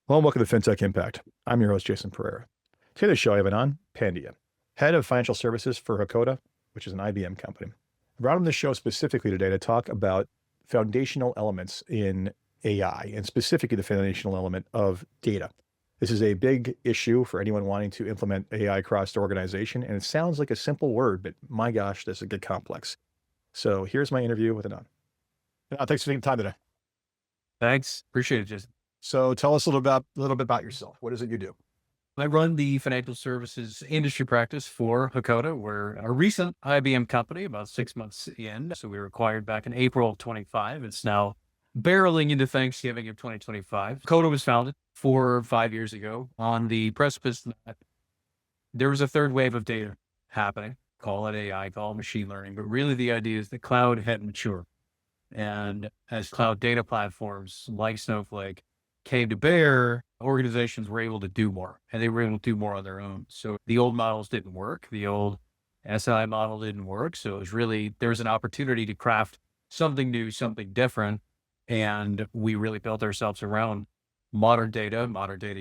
Hello and welcome to FinTech Impact. I'm your host, Jason Pereira. Today on the show, I have Anand Pandya, head of financial services for Hakkoda, which is an IBM company. I brought him the show specifically today to talk about foundational elements in AI, and specifically the foundational element of data. This is a big issue for anyone wanting to implement AI across the organization, and it sounds like a simple word, but my gosh, this is get complex. So here's my interview with Anand. Anand, thanks for taking the time today. Thanks. Appreciate it, Jason. So tell us a little bit about yourself. What is it you do? I run the financial services industry practice for Hakkoda. We're a recent IBM company, about 6 months in. So we were acquired back in April of 25. It's now barreling into Thanksgiving of 2025. Hakkoda was founded 4 or 5 years ago on the precipice that there was a third wave of data happening. Call it AI, call it machine learning. But really the idea is the cloud had matured. And as cloud data platforms like Snowflake came to bear, organizations were able to do more, and they were able to do more on their own. So the old models didn't work. The old SI model didn't work. So it was really, there was an opportunity to craft something new, something different. And we really built ourselves around modern data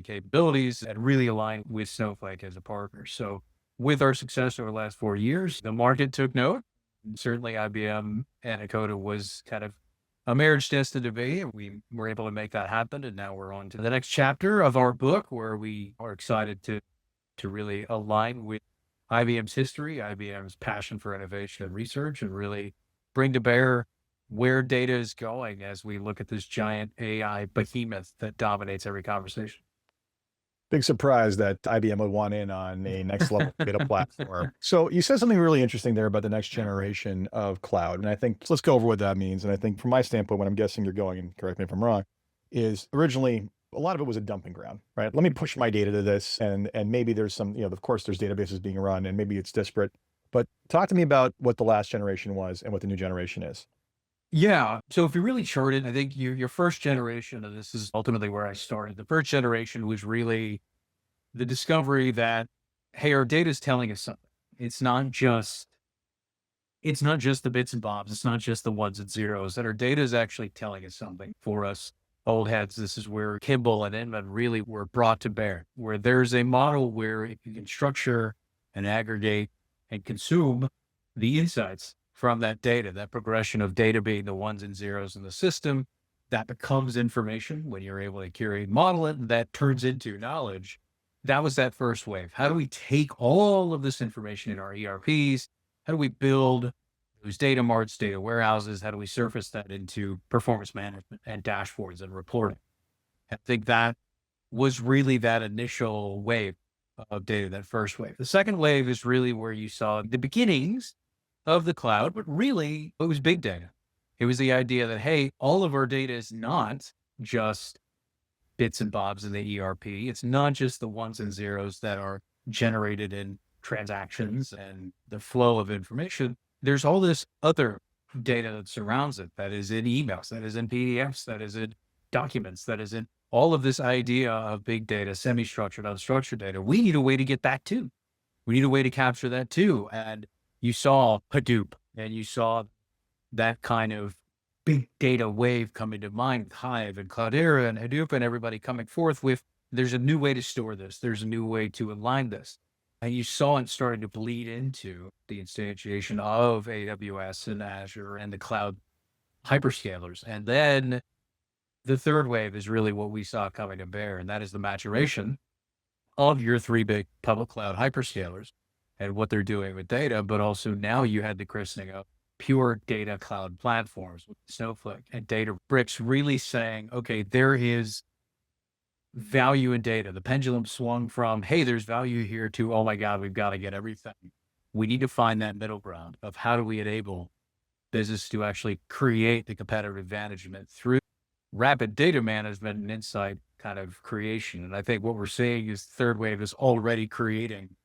capabilities, and really aligned with Snowflake as a partner. So with our success over the last 4 years, the market took note. Certainly IBM and Hakkoda was kind of a marriage destined to be. We were able to make that happen. And now we're on to the next chapter of our book, where we are excited to really align with IBM's history, IBM's passion for innovation and research, and really bring to bear where data is going as we look at this giant AI behemoth that dominates every conversation. Big surprise that IBM would want in on a next level data platform. So you said something really interesting there about the next generation of cloud. And I think let's go over what that means. And I think from my standpoint, what I'm guessing you're going, and correct me if I'm wrong, is originally a lot of it was a dumping ground, right? Let me push my data to this. And maybe there's some, of course there's databases being run and maybe it's disparate, but talk to me about what the last generation was and what the new generation is. Yeah. So if you really chart it, I think your first generation, and this is ultimately where I started, the first generation was really the discovery that, hey, our data is telling us something. It's not just the bits and bobs. It's not just the ones and zeros. That our data is actually telling us something. For us old heads, this is where Kimball and Inman really were brought to bear, where there's a model where if you can structure and aggregate and consume the insights from that data, that progression of data being the ones and zeros in the system, that becomes information when you're able to curate, model it, and that turns into knowledge. That was that first wave. How do we take all of this information in our ERPs? How do we build those data marts, data warehouses? How do we surface that into performance management and dashboards and reporting? I think that was really that initial wave of data, that first wave. The second wave is really where you saw the beginnings of the cloud, but really it was big data. It was the idea that, hey, all of our data is not just bits and bobs in the ERP. It's not just the ones and zeros that are generated in transactions and the flow of information. There's all this other data that surrounds it, that is in emails, that is in PDFs, that is in documents, that is in all of this idea of big data, semi-structured, unstructured data. We need a way to get that too. We need a way to capture that too. And you saw Hadoop, and you saw that kind of big data wave coming to mind with Hive and Cloudera and Hadoop, and everybody coming forth with, there's a new way to store this. There's a new way to align this. And you saw it starting to bleed into the instantiation of AWS and Azure and the cloud hyperscalers. And then the third wave is really what we saw coming to bear, and that is the maturation of your 3 big public cloud hyperscalers and what they're doing with data. But also now you had the christening of pure data cloud platforms with Snowflake and Databricks really saying, okay, there is value in data. The pendulum swung from, hey, there's value here, to, oh my God, we've got to get everything. We need to find that middle ground of how do we enable business to actually create the competitive advantage through rapid data management and insight kind of creation. And I think what we're seeing is the third wave is already creating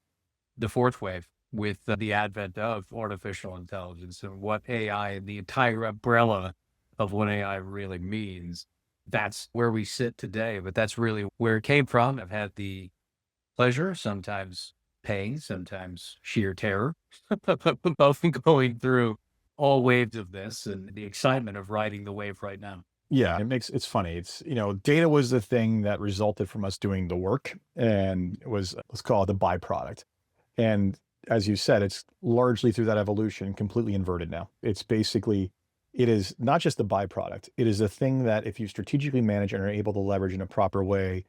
the fourth wave with the advent of artificial intelligence and what AI and the entire umbrella of what AI really means. That's where we sit today, but that's really where it came from. I've had the pleasure, sometimes pain, sometimes sheer terror, both going through all waves of this and the excitement of riding the wave right now. Yeah, it's funny. Data was the thing that resulted from us doing the work and it was, let's call it the byproduct. And as you said, it's largely through that evolution, completely inverted now. It is not just the byproduct. It is a thing that if you strategically manage and are able to leverage in a proper way,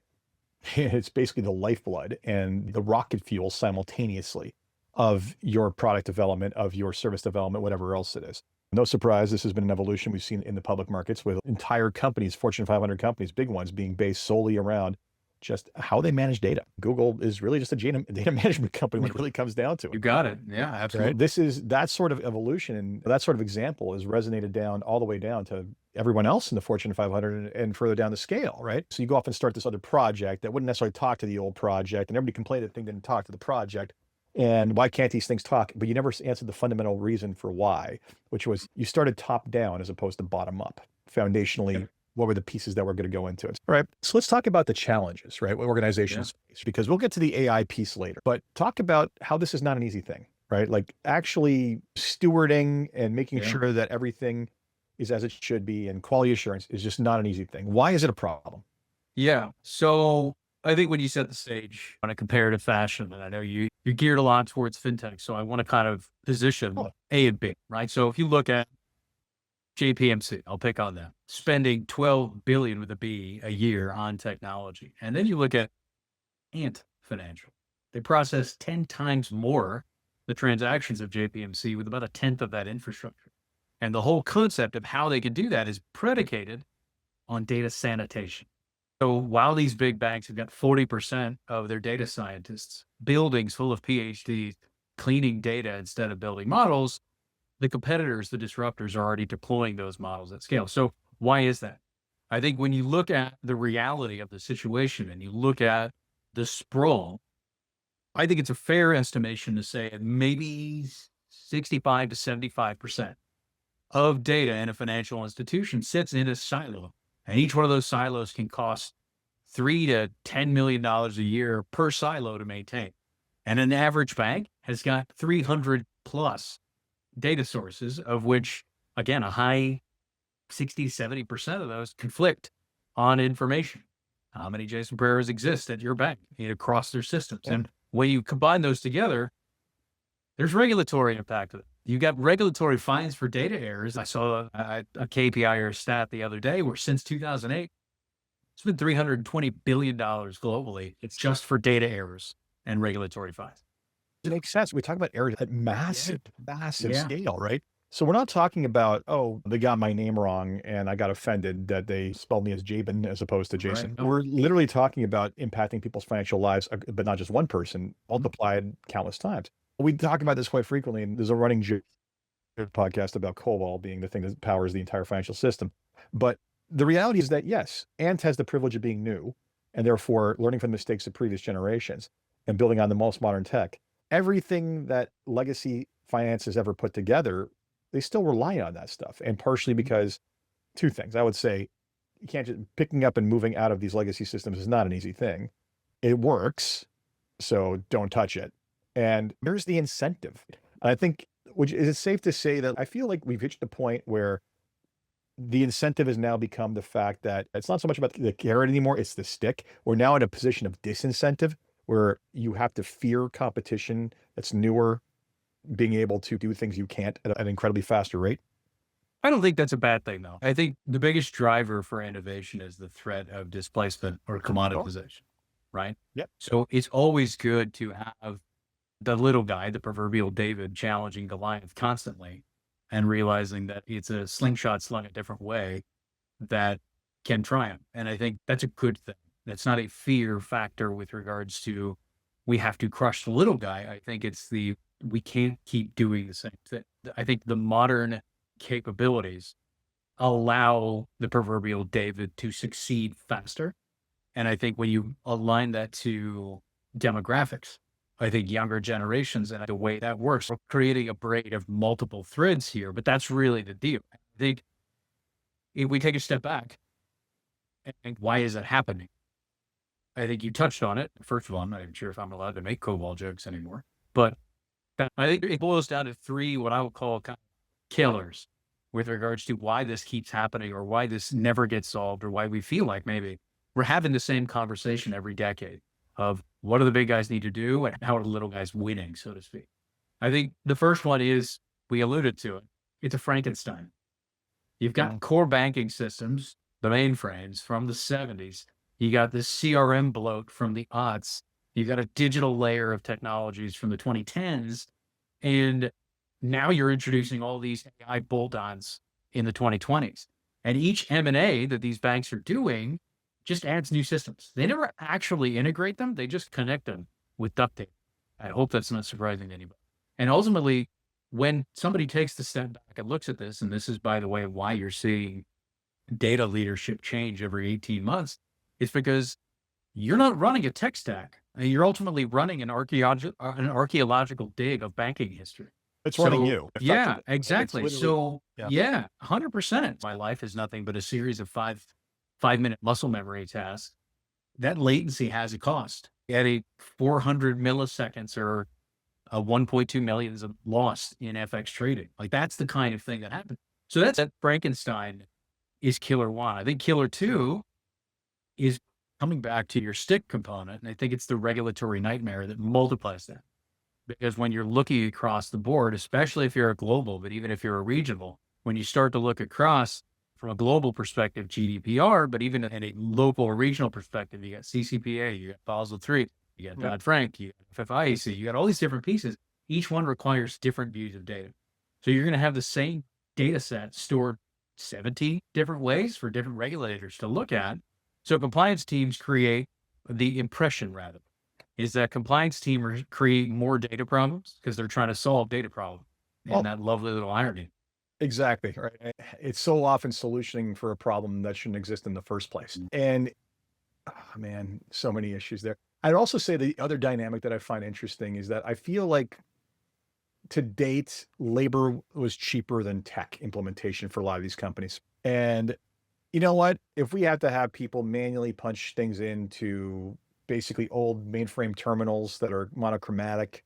it's basically the lifeblood and the rocket fuel simultaneously of your product development, of your service development, whatever else it is. No surprise, this has been an evolution we've seen in the public markets with entire companies, Fortune 500 companies, big ones, being based solely around just how they manage data. Google is really just a data management company when it really comes down to You it. got it. Yeah, absolutely. Right? That sort of evolution and that sort of example has resonated down all the way down to everyone else in the Fortune 500 and further down the scale, right? So you go off and start this other project that wouldn't necessarily talk to the old project, and everybody complained that the thing didn't talk to the project. And why can't these things talk? But you never answered the fundamental reason for why, which was you started top down as opposed to bottom up. Foundationally, what were the pieces that were going to go into it? All right. So let's talk about the challenges, right? What organizations face, because we'll get to the AI piece later, but talk about how this is not an easy thing, right? Like actually stewarding and making sure that everything is as it should be and quality assurance is just not an easy thing. Why is it a problem? Yeah. So I think when you set the stage on a comparative fashion, and I know you're geared a lot towards fintech, so I want to kind of position A and B, right? So if you look at JPMC, I'll pick on them, spending 12 billion with a B a year on technology. And then you look at Ant Financial. They process 10 times more the transactions of JPMC with about a tenth of that infrastructure. And the whole concept of how they could do that is predicated on data sanitation. So while these big banks have got 40% of their data scientists, buildings full of PhDs, cleaning data instead of building models, the competitors, the disruptors are already deploying those models at scale. So why is that? I think when you look at the reality of the situation and you look at the sprawl, I think it's a fair estimation to say that maybe 65 to 75% of data in a financial institution sits in a silo. And each one of those silos can cost $3 to $10 million a year per silo to maintain. And an average bank has got 300 plus data sources, of which, again, a high 60, 70% of those conflict on information. How many Jason Pereiras exist at your bank across their systems? And when you combine those together, there's regulatory impact of it. You got regulatory fines for data errors. I saw a KPI or a stat the other day where since 2008, it's been $320 billion globally. It's just for data errors and regulatory fines. It makes sense. We talk about errors at massive scale, right? So we're not talking about, oh, they got my name wrong and I got offended that they spelled me as Jabin as opposed to Jason. Right. We're literally talking about impacting people's financial lives, but not just one person, multiplied countless times. We talk about this quite frequently, and there's a running podcast about COBOL being the thing that powers the entire financial system. But the reality is that, yes, Ant has the privilege of being new and therefore learning from the mistakes of previous generations and building on the most modern tech. Everything that legacy finance has ever put together, they still rely on that stuff. And partially because two things. I would say you can't just picking up and moving out of these legacy systems is not an easy thing. It works, so don't touch it. And here's the incentive. I think, is it safe to say that I feel like we've reached the point where the incentive has now become the fact that it's not so much about the carrot anymore, it's the stick. We're now in a position of disincentive where you have to fear competition that's newer, being able to do things you can't at an incredibly faster rate. I don't think that's a bad thing, though. I think the biggest driver for innovation is the threat of displacement or commoditization, right? Yep. So it's always good to have the little guy, the proverbial David, challenging Goliath constantly and realizing that it's a slingshot slung a different way that can triumph. And I think that's a good thing. That's not a fear factor with regards to we have to crush the little guy. I think it's we can't keep doing the same thing. I think the modern capabilities allow the proverbial David to succeed faster. And I think when you align that to demographics, I think younger generations and the way that works, we're creating a braid of multiple threads here, but that's really the deal. I think if we take a step back, and why is that happening? I think you touched on it. First of all, I'm not even sure if I'm allowed to make COBOL jokes anymore, but I think it boils down to three, what I would call kind of killers with regards to why this keeps happening or why this never gets solved or why we feel like maybe we're having the same conversation every decade of what do the big guys need to do and how are the little guys winning, so to speak. I think the first one is, we alluded to it, it's a Frankenstein. You've got core banking systems, the mainframes from the 70s. You got this CRM bloat from the aughts. You got a digital layer of technologies from the 2010s. And now you're introducing all these AI bolt-ons in the 2020s. And each M&A that these banks are doing just adds new systems. They never actually integrate them. They just connect them with duct tape. I hope that's not surprising to anybody. And ultimately, when somebody takes the step back and looks at this, and this is, by the way, why you're seeing data leadership change every 18 months, it's because you're not running a tech stack. You're ultimately running an archaeological dig of banking history. It's running you. Yeah, effectively. exactly. So yeah, 100%. My life is nothing but a series of five-minute muscle memory tasks. That latency has a cost. At a 400 milliseconds or a 1.2 million is lost in FX trading. Like, that's the kind of thing that happened. So that's that. Frankenstein is killer one. I think killer two is coming back to your stick component. And I think it's the regulatory nightmare that multiplies that. Because when you're looking across the board, especially if you're a global, but even if you're a regional, when you start to look across from a global perspective, GDPR, but even in a local or regional perspective, you got CCPA, you got Basel III, you got Dodd-Frank, you got FFIEC, you got all these different pieces. Each one requires different views of data. So you're going to have the same data set stored 70 different ways for different regulators to look at. So compliance teams create the impression, rather, is that compliance team create more data problems because they're trying to solve data problems. And that lovely little irony. Exactly. Right. It's so often solutioning for a problem that shouldn't exist in the first place. And man, so many issues there. I'd also say the other dynamic that I find interesting is that I feel like to date, labor was cheaper than tech implementation for a lot of these companies. And you know what? If we have to have people manually punch things into basically old mainframe terminals that are monochromatic,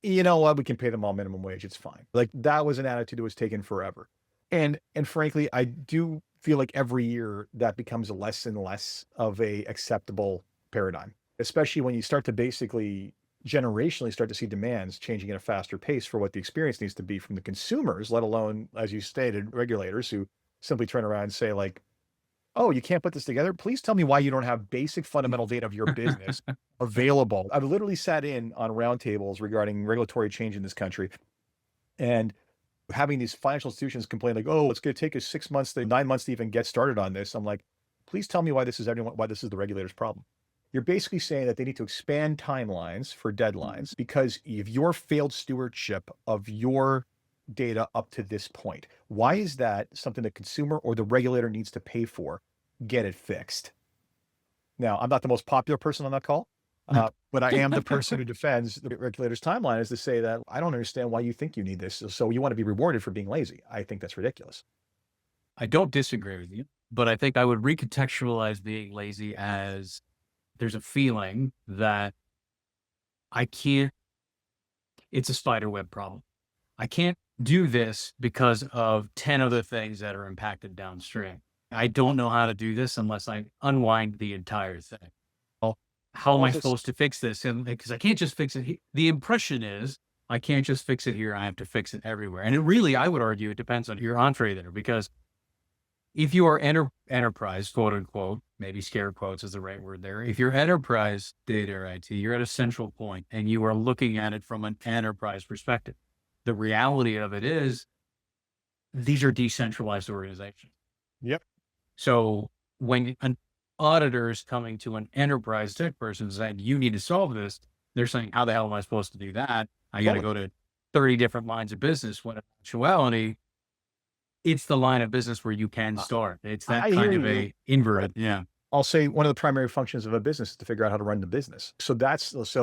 you know what? We can pay them all minimum wage. It's fine. Like, that was an attitude that was taken forever. And frankly, I do feel like every year that becomes less and less of a acceptable paradigm, especially when you start to basically generationally start to see demands changing at a faster pace for what the experience needs to be from the consumers, let alone, as you stated, regulators who simply turn around and say, like, oh, you can't put this together? Please tell me why you don't have basic fundamental data of your business available. I've literally sat in on roundtables regarding regulatory change in this country and having these financial institutions complain like, oh, it's going to take us 6 months to 9 months to even get started on this. I'm like, please tell me why this is the regulator's problem. You're basically saying that they need to expand timelines for deadlines because of your failed stewardship of your data up to this point. Why is that something the consumer or the regulator needs to pay for? Get it fixed. Now, I'm not the most popular person on that call, but I am the person who defends the regulator's timeline, is to say that I don't understand why you think you need this. So you want to be rewarded for being lazy. I think that's ridiculous. I don't disagree with you, but I think I would recontextualize being lazy as there's a feeling that it's a spider web problem. I can't do this because of 10 other things that are impacted downstream. I don't know how to do this unless I unwind the entire thing. Well, how am I supposed to fix this? And because I can't just fix it. The impression is I can't just fix it here. I have to fix it everywhere. And it really, I would argue, it depends on your entree there, because if you are enterprise, quote unquote, maybe scare quotes is the right word there. If you're enterprise data or IT, you're at a central point and you are looking at it from an enterprise perspective. The reality of it is these are decentralized organizations. Yep. So when an auditor is coming to an enterprise tech person saying, you need to solve this, they're saying, how the hell am I supposed to do that? I got to go to 30 different lines of business, when in actuality, it's the line of business where you can start. It's that kind of a invert. Yeah. I'll say one of the primary functions of a business is to figure out how to run the business. So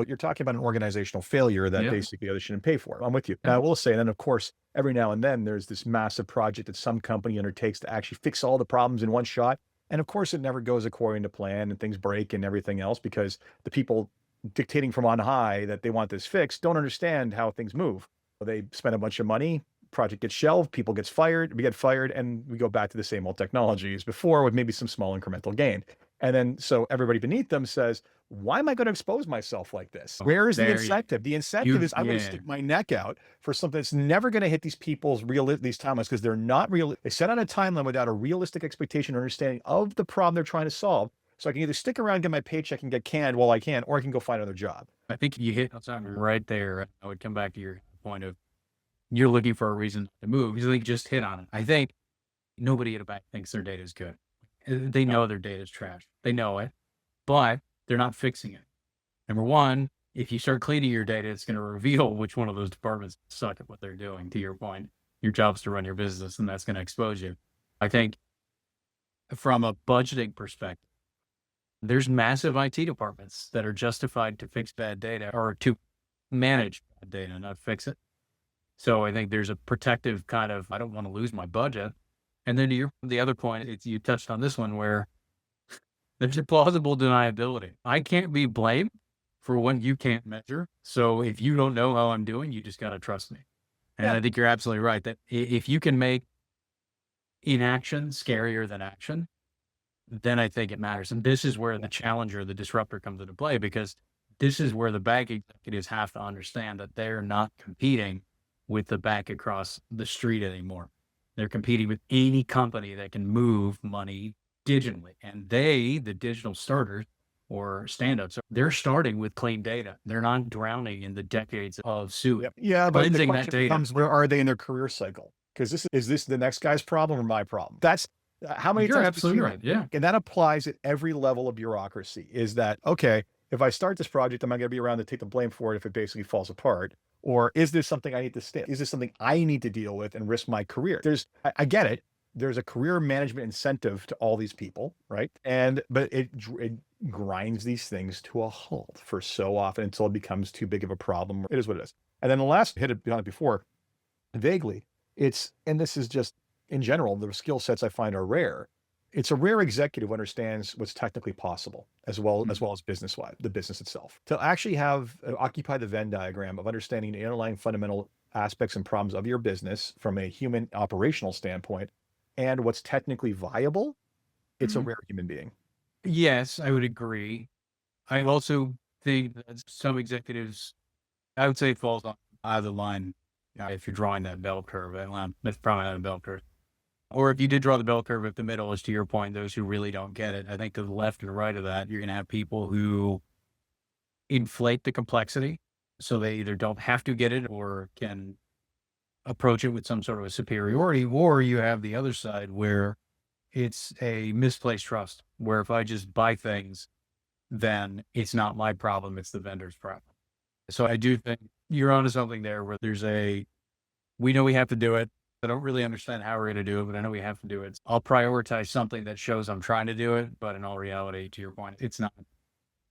you're talking about an organizational failure that basically others shouldn't pay for. I'm with you. And I will say, and then of course, every now and then there's this massive project that some company undertakes to actually fix all the problems in one shot. And of course, it never goes according to plan and things break and everything else, because the people dictating from on high that they want this fixed don't understand how things move. They spend a bunch of money, project gets shelved, we get fired, and we go back to the same old technologies before with maybe some small incremental gain. And then so everybody beneath them says, why am I going to expose myself like this? Where is the incentive? The incentive is I'm going to stick my neck out for something that's never going to hit these people's these timelines because they're not real. They set on a timeline without a realistic expectation or understanding of the problem they're trying to solve. So I can either stick around, get my paycheck and get canned while I can, or I can go find another job. I think you hit something right there. I would come back to your point of you're looking for a reason to move. Because you just hit on it. I think nobody at a bank thinks their data is good. They know their data is trash. They know it, but they're not fixing it. Number one, if you start cleaning your data, it's going to reveal which one of those departments suck at what they're doing. To your point, your job is to run your business, and that's going to expose you. I think from a budgeting perspective, there's massive IT departments that are justified to fix bad data or to manage bad data, not fix it. So I think there's a protective kind of, I don't want to lose my budget. And then to the other point, you touched on this one where there's a plausible deniability. I can't be blamed for what you can't measure. So if you don't know how I'm doing, you just got to trust me. And I think you're absolutely right that if you can make inaction scarier than action, then I think it matters. And this is where the challenger, the disruptor comes into play, because this is where the bank executives have to understand that they're not competing with the bank across the street anymore. They're competing with any company that can move money digitally. And the digital starters or stand-ups, they're starting with clean data. They're not drowning in the decades of suit. Yeah, but the question becomes, where are they in their career cycle? Because is this the next guy's problem or my problem? That's how many You're times absolutely right. Yeah. And that applies at every level of bureaucracy, is that, okay, if I start this project, am I going to be around to take the blame for it if it basically falls apart? Or is this something I need to stay? Is this something I need to deal with and risk my career? I get it. There's a career management incentive to all these people, right? But it grinds these things to a halt for so often until it becomes too big of a problem. It is what it is. And then the last hit on it before, vaguely, and this is just in general, the skill sets I find are rare. It's a rare executive who understands what's technically possible, as well as business-wise, the business itself. To actually occupy the Venn diagram of understanding the underlying fundamental aspects and problems of your business from a human operational standpoint and what's technically viable, it's a rare human being. Yes, I would agree. I also think that some executives, I would say it falls on either line. If you're drawing that bell curve, that's probably not a bell curve. Or if you did draw the bell curve, if the middle is, to your point, those who really don't get it, I think to the left and right of that, you're going to have people who inflate the complexity. So they either don't have to get it or can approach it with some sort of a superiority, or you have the other side where it's a misplaced trust, where if I just buy things, then it's not my problem, it's the vendor's problem. So I do think you're onto something there where we know we have to do it. I don't really understand how we're going to do it, but I know we have to do it. I'll prioritize something that shows I'm trying to do it, but in all reality, to your point, it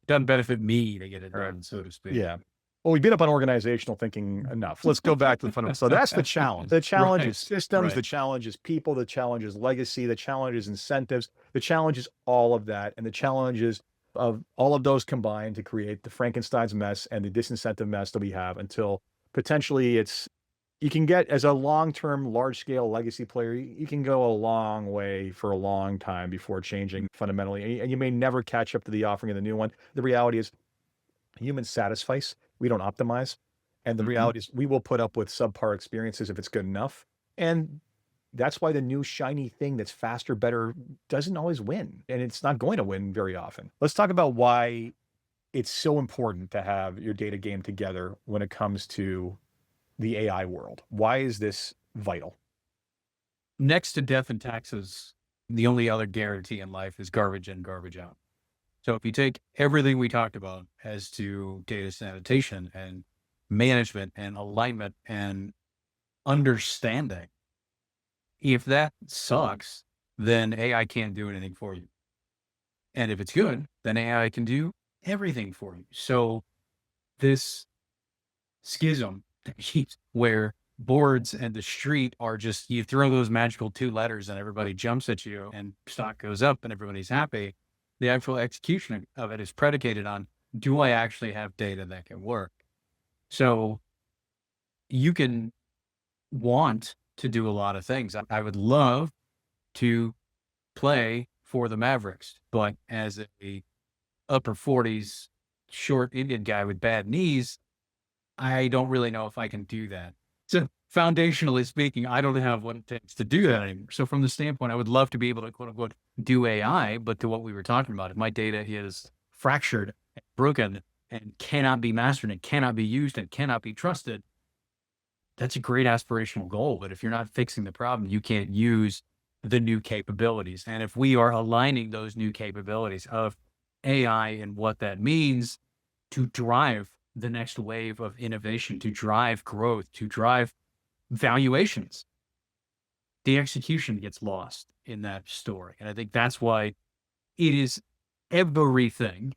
doesn't benefit me to get it done, so to speak. Yeah. Well, we beat up on organizational thinking enough. Let's go back to the fundamental. So that's the challenge. The challenge is systems. The challenge is people. The challenge is legacy. The challenge is incentives. The challenge is all of that. And the challenge is of all of those combined to create the Frankenstein's mess and the disincentive mess that we have until potentially you can get, as a long-term, large-scale legacy player, you can go a long way for a long time before changing fundamentally. And you may never catch up to the offering of the new one. The reality is humans satisfice. We don't optimize. And the reality is we will put up with subpar experiences if it's good enough. And that's why the new shiny thing that's faster, better doesn't always win. And it's not going to win very often. Let's talk about why it's so important to have your data game together when it comes to the AI world. Why is this vital? Next to death and taxes, the only other guarantee in life is garbage in, garbage out. So if you take everything we talked about as to data sanitation and management and alignment and understanding, if that sucks, then AI can't do anything for you. And if it's good, then AI can do everything for you. So this schism where boards and the street are just, you throw those magical 2 letters and everybody jumps at you and stock goes up and everybody's happy. The actual execution of it is predicated on, do I actually have data that can work? So you can want to do a lot of things. I would love to play for the Mavericks, but as a upper 40s short Indian guy with bad knees, I don't really know if I can do that. So foundationally speaking, I don't have what it takes to do that anymore. So from the standpoint, I would love to be able to quote unquote do AI, but to what we were talking about, if my data is fractured, broken, and cannot be mastered and cannot be used and cannot be trusted, that's a great aspirational goal. But if you're not fixing the problem, you can't use the new capabilities. And if we are aligning those new capabilities of AI and what that means to drive the next wave of innovation, to drive growth, to drive valuations, the execution gets lost in that story. And I think that's why it is everything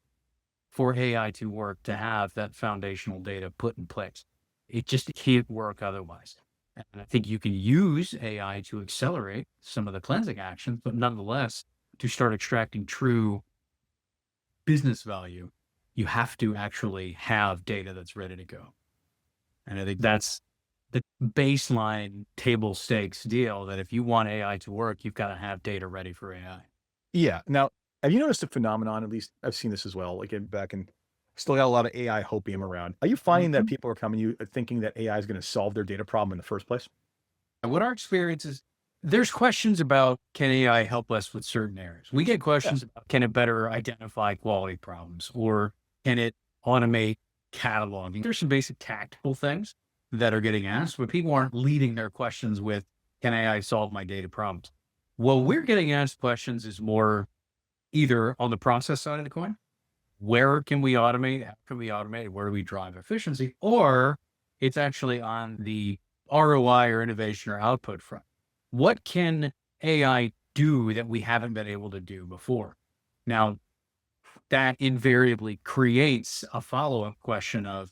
for AI to work to have that foundational data put in place. It just can't work otherwise. And I think you can use AI to accelerate some of the cleansing actions, but nonetheless, to start extracting true business value, you have to actually have data that's ready to go. And I think that's the baseline table stakes deal, that if you want AI to work, you've got to have data ready for AI. Yeah. Now, have you noticed a phenomenon? At least I've seen this as well. Like back in, still got a lot of AI hopium around. Are you finding that people are coming to you thinking that AI is going to solve their data problem in the first place? And what our experience is, there's questions about, can AI help us with certain areas? We get Yeah. questions about, can it better identify quality problems, or can it automate cataloging? There's some basic tactical things that are getting asked, but people aren't leading their questions with, can AI solve my data problems? What we're getting asked questions is more either on the process side of the coin, where can we automate? How can we automate? Where do we drive efficiency? Or it's actually on the ROI or innovation or output front. What can AI do that we haven't been able to do before? Now, that invariably creates a follow-up question of,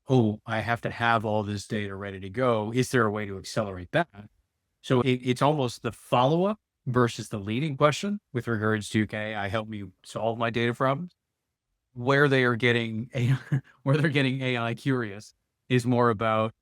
oh, I have to have all this data ready to go. Is there a way to accelerate that? So it's almost the follow-up versus the leading question with regards to, okay, I help you solve my data problems. Where they are getting AI, where they're getting AI curious is more about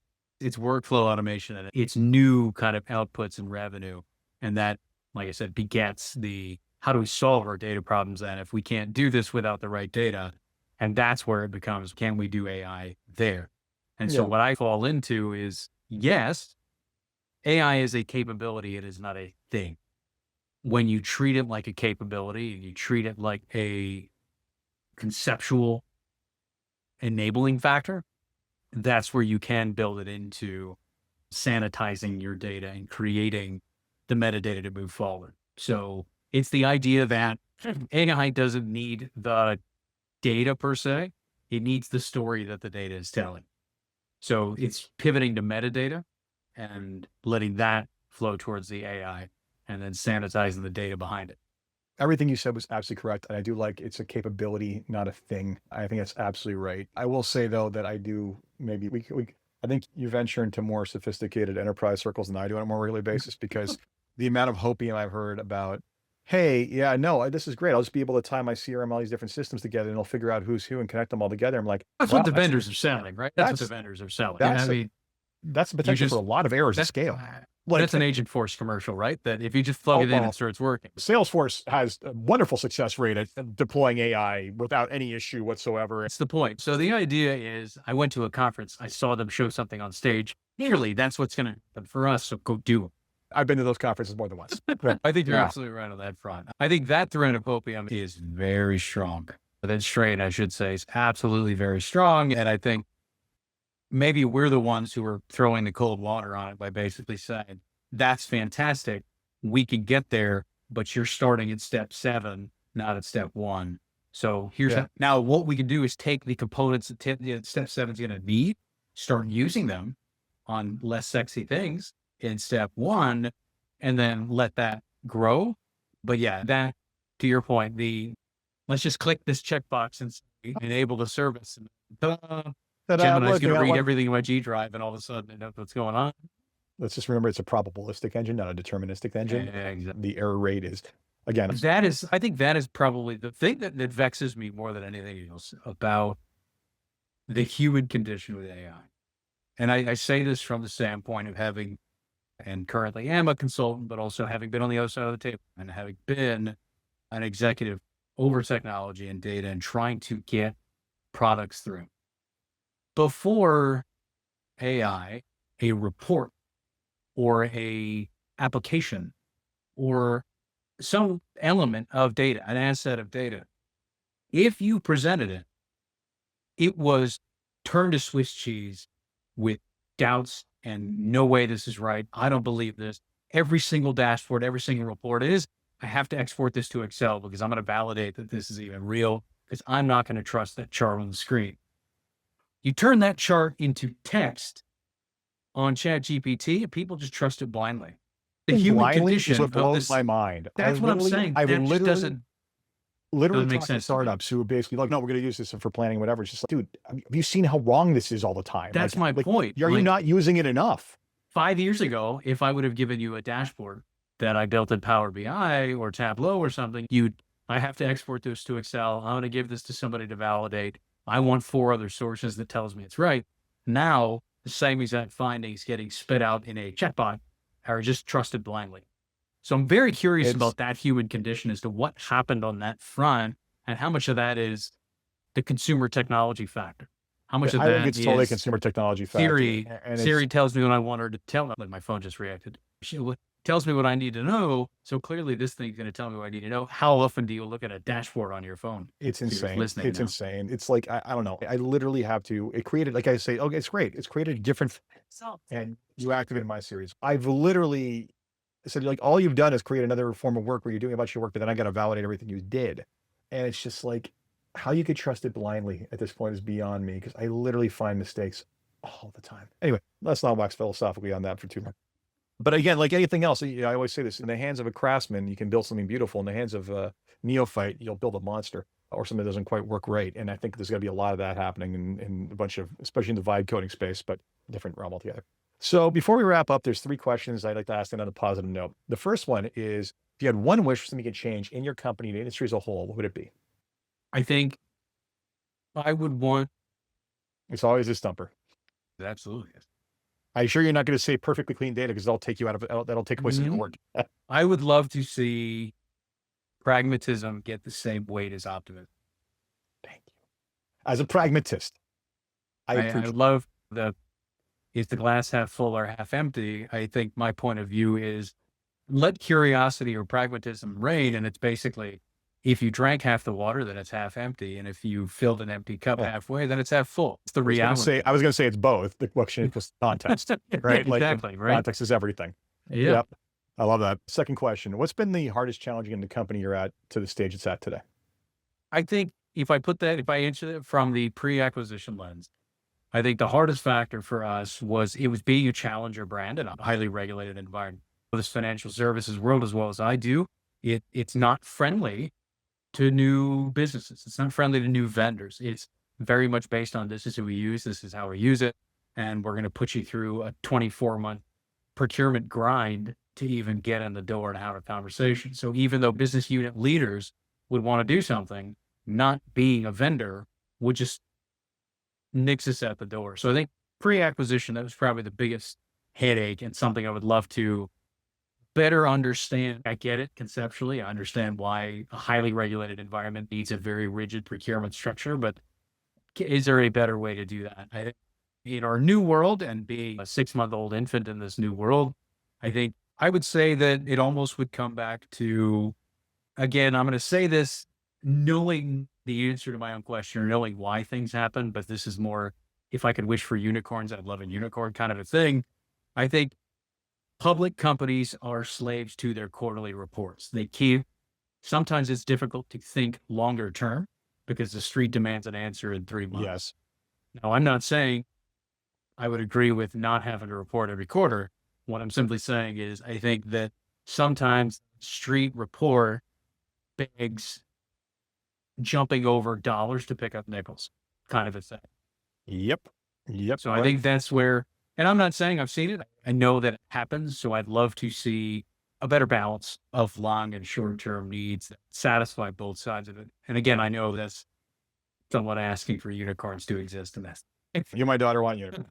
its workflow automation and its new kind of outputs and revenue. And that, like I said, begets the, how do we solve our data problems then if we can't do this without the right data? And that's where it becomes, can we do AI there? And so Yeah. what I fall into is, yes, AI is a capability. It is not a thing. When you treat it like a capability and you treat it like a conceptual enabling factor, that's where you can build it into sanitizing your data and creating the metadata to move forward. So it's the idea that AI doesn't need the data per se. It needs the story that the data is telling. So it's pivoting to metadata and letting that flow towards the AI and then sanitizing the data behind it. Everything you said was absolutely correct. And I do like it's a capability, not a thing. I think that's absolutely right. I will say though that I do maybe I think you venture into more sophisticated enterprise circles than I do on a more regular basis, because the amount of hopium I've heard about, hey, yeah, no, this is great. I'll just be able to tie my CRM, all these different systems together, and it'll figure out who's who and connect them all together. I'm like, That's wow, what the vendors are selling, right? That's what the that's vendors are selling. that's I a- mean, that's the you potential just, for a lot of errors at that's, scale. Like, that's an agent force commercial, right? That if you just plug oh, it in, well, it starts working. Salesforce has a wonderful success rate at deploying AI without any issue whatsoever. That's the point. So the idea is, I went to a conference, I saw them show something on stage. Clearly, that's what's going to happen for us. So go do it. I've been to those conferences more than once. I think you're Yeah. absolutely right on that front. I think that thread of opium is very strong. That strain, I should say, is absolutely very strong. And I think maybe we're the ones who are throwing the cold water on it by basically saying, that's fantastic. We can get there, but you're starting at step 7, not at step 1. So here's Yeah. now what we can do is take the components that step 7 is going to need, start using them on less sexy things in step 1, and then let that grow. But yeah, that, to your point, let's just click this checkbox and say, enable the service. And Gemini's going to read everything in my G drive, and all of a sudden, it knows what's going on. Let's just remember it's a probabilistic engine, not a deterministic engine. Exactly. The error rate is, again, I think that is probably the thing that vexes me more than anything else about the human condition with AI. And I say this from the standpoint of having, and currently am a consultant, but also having been on the other side of the table and having been an executive over technology and data and trying to get products through. Before AI, a report or a application or some element of data, an asset of data, if you presented it, it was turned to Swiss cheese with doubts and no way this is right. I don't believe this. Every single dashboard, every single report is, I have to export this to Excel because I'm going to validate that this is even real because I'm not going to trust that chart on the screen. You turn that chart into text on ChatGPT and people just trust it blindly. The human Blindly is condition what of blows this, my mind. that's what I'm saying. I That just literally doesn't make talk to sense to me. startups who are basically like, no, we're going to use this for planning, whatever. It's just like, dude, have you seen how wrong this is all the time? That's my point. Are you not using it enough? 5 years ago, if I would have given you a dashboard that I built in Power BI or Tableau or something, I have to export this to Excel. I'm going to give this to somebody to validate. I want 4 other sources that tells me it's right. Now, the same exact findings getting spit out in a chatbot are just trusted blindly. So I'm very curious about that human condition as to what happened on that front and how much of that is the consumer technology factor. How much of that is... I think it's totally consumer technology factor. Siri tells me what I want her to tell me. Like my phone just reacted. She tells me what I need to know. So clearly this thing's going to tell me what I need to know. How often do you look at a dashboard on your phone? It's insane. It's insane. It's like, I don't know. I literally have to, it created, like I say, okay, it's great. It's created a different, and you activated my series. I've literally said, like, all you've done is create another form of work where you're doing a bunch of work, but then I got to validate everything you did. And it's just like, how you could trust it blindly at this point is beyond me, because I literally find mistakes all the time. Anyway, let's not wax philosophically on that for too long. But again, like anything else, I always say this, in the hands of a craftsman, you can build something beautiful. In the hands of a neophyte, you'll build a monster or something that doesn't quite work right. And I think there's going to be a lot of that happening in a bunch of, especially in the vibe coding space, but different realm altogether. So before we wrap up, there's 3 questions I'd like to ask on a positive note. The first one is, if you had one wish for something you could change in your company, in the industry as a whole, what would it be? I think I would want... It's always a stumper. It absolutely is. I'm sure you're not going to say perfectly clean data because that'll take away some work. I would love to see pragmatism get the same weight as optimism. Thank you. As a pragmatist, I love is the glass half full or half empty? I think my point of view is let curiosity or pragmatism reign. And it's basically, if you drank half the water, then it's half empty. And if you filled an empty cup halfway, then it's half full. It's the reality. I was going to say it's both. The question equals context, right? Exactly, right. Context is everything. Yep. I love that. Second question. What's been the hardest challenge in the company you're at to the stage it's at today? I think if I answer it from the pre-acquisition lens, I think the hardest factor for us was being a challenger brand in a highly regulated environment. This financial services world, as well as I do, it's not friendly to new businesses. It's not friendly to new vendors. It's very much based on, this is who we use, this is how we use it, and we're going to put you through a 24-month procurement grind to even get in the door and have a conversation. So even though business unit leaders would want to do something, not being a vendor would just nix us at the door. So I think pre-acquisition, that was probably the biggest headache and something I would love to better understand. I get it conceptually. I understand why a highly regulated environment needs a very rigid procurement structure, but is there a better way to do that? I think in our new world, and being a 6-month-old infant in this new world, I think I would say that it almost would come back to, again, I'm going to say this knowing the answer to my own question or knowing why things happen, but this is more, if I could wish for unicorns, I'd love a unicorn kind of a thing. I think public companies are slaves to their quarterly reports. Sometimes it's difficult to think longer term because the street demands an answer in 3 months. Yes. Now, I'm not saying I would agree with not having to report every quarter. What I'm simply saying is I think that sometimes street report begs jumping over dollars to pick up nickels, kind of a thing. Yep. So I think that's where, and I'm not saying I've seen it. I know that it happens. So I'd love to see a better balance of long and short-term needs that satisfy both sides of it. And again, I know that's somewhat asking for unicorns to exist in this. You, my daughter, want unicorns.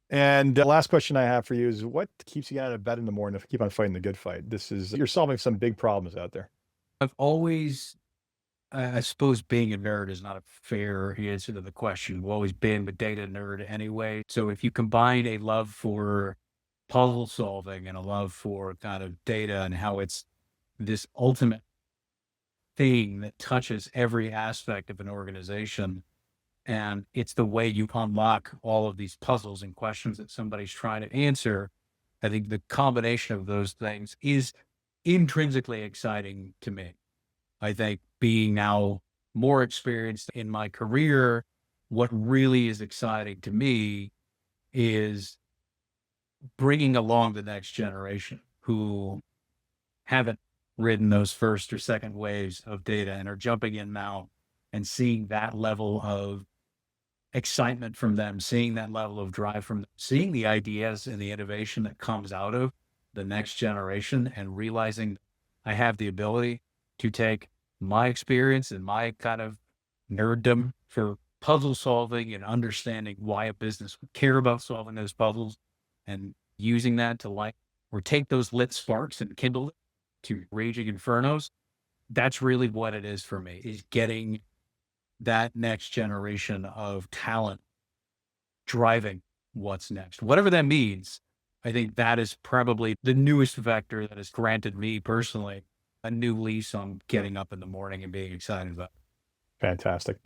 And the last question I have for you is what keeps you out of bed in the morning to keep on fighting the good fight? You're solving some big problems out there. I've always, I suppose being a nerd is not a fair answer to the question. I've always been a data nerd anyway. So if you combine a love for puzzle solving and a love for kind of data and how it's this ultimate thing that touches every aspect of an organization, and it's the way you unlock all of these puzzles and questions that somebody's trying to answer. I think the combination of those things is intrinsically exciting to me. I think being now more experienced in my career, what really is exciting to me is bringing along the next generation who haven't ridden those first or second waves of data and are jumping in now and seeing that level of excitement from them, seeing that level of drive from them, seeing the ideas and the innovation that comes out of the next generation, and realizing I have the ability to take my experience and my kind of nerddom for puzzle solving and understanding why a business would care about solving those puzzles and using that to light or take those lit sparks and kindle it to raging infernos. That's really what it is for me, is getting that next generation of talent driving what's next, whatever that means. I think that is probably the newest vector that has granted me personally a new lease on getting up in the morning and being excited about it. Fantastic.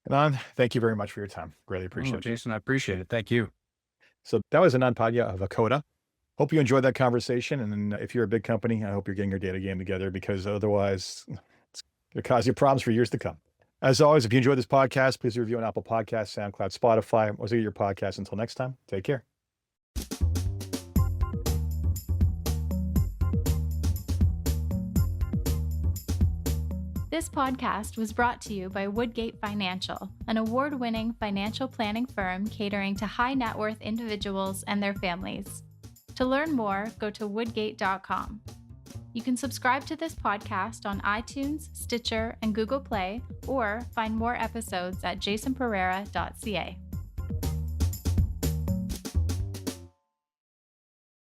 Anand, thank you very much for your time. Greatly appreciate it. Jason, I appreciate it. Thank you. So that was Anand Pandya of Hakkoda. Hope you enjoyed that conversation. And if you're a big company, I hope you're getting your data game together, because otherwise it's going to cause you problems for years to come. As always, if you enjoyed this podcast, please review on Apple Podcasts, SoundCloud, Spotify. We'll see your podcast. Until next time, take care. This podcast was brought to you by Woodgate Financial, an award-winning financial planning firm catering to high net worth individuals and their families. To learn more, go to woodgate.com. You can subscribe to this podcast on iTunes, Stitcher, and Google Play, or find more episodes at jasonpereira.ca.